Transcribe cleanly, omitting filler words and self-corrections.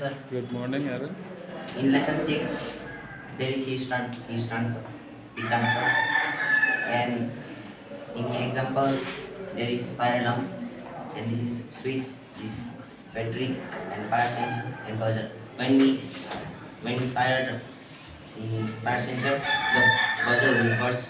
sir. Good morning, Aaron. In lesson 6, there is heat transfer, and in example, there is fire alarm, and this is switch, this battery, and fire sensor and buzzer. When we fire sensor, the buzzer will burst